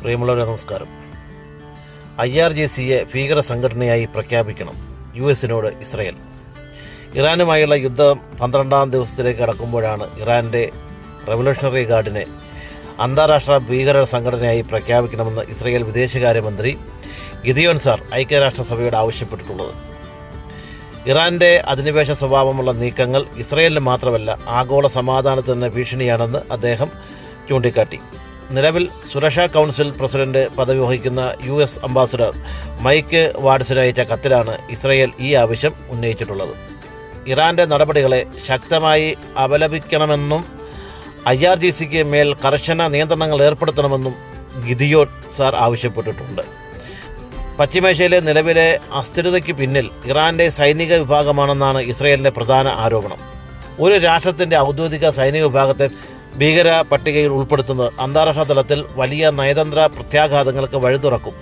പ്രിയമുള്ളവരെ നമസ്കാരം. IRGCയെ ഭീകര സംഘടനയായി പ്രഖ്യാപിക്കണം. US-നോട് ഇസ്രയേൽ. ഇറാനുമായുള്ള യുദ്ധം 12ാം ദിവസത്തിലേക്ക് കടക്കുമ്പോഴാണ് ഇറാൻ്റെ റവല്യൂഷണറി ഗാർഡിനെ അന്താരാഷ്ട്ര ഭീകര സംഘടനയായി പ്രഖ്യാപിക്കണമെന്ന് ഇസ്രയേൽ വിദേശകാര്യമന്ത്രി ഗിദിയോൻ സാർ ഐക്യരാഷ്ട്രസഭയോട് ആവശ്യപ്പെട്ടിട്ടുള്ളത്. ഇറാൻ്റെ അധിനിവേശ സ്വഭാവമുള്ള നീക്കങ്ങൾ ഇസ്രയേലിന് മാത്രമല്ല ആഗോള സമാധാനത്തിന് ഭീഷണിയാണെന്ന് അദ്ദേഹം ചൂണ്ടിക്കാട്ടി. നിലവിൽ സുരക്ഷാ കൗൺസിൽ പ്രസിഡന്റ് പദവി വഹിക്കുന്ന US അംബാസഡർ മൈക്ക് വാട്സിന് അയച്ച കത്തിലാണ് ഇസ്രയേൽ ഈ ആവശ്യം ഉന്നയിച്ചിട്ടുള്ളത്. ഇറാന്റെ നടപടികളെ ശക്തമായി അപലപിക്കണമെന്നും IRGCക്ക് മേൽ കർശന നിയന്ത്രണങ്ങൾ ഏർപ്പെടുത്തണമെന്നും ഗിദിയോൻ സാർ ആവശ്യപ്പെട്ടിട്ടുണ്ട്. പശ്ചിമേഷ്യയിലെ നിലവിലെ അസ്ഥിരതയ്ക്ക് പിന്നിൽ ഇറാന്റെ സൈനിക വിഭാഗമാണെന്നാണ് ഇസ്രയേലിന്റെ പ്രധാന ആരോപണം. ഒരു രാഷ്ട്രത്തിന്റെ ഔദ്യോഗിക സൈനിക വിഭാഗത്തെ ഭീകര പട്ടികയിൽ ഉൾപ്പെടുത്തുന്നത് അന്താരാഷ്ട്ര തലത്തിൽ വലിയ നയതന്ത്ര പ്രത്യാഘാതങ്ങൾക്ക് വഴി തുറക്കും.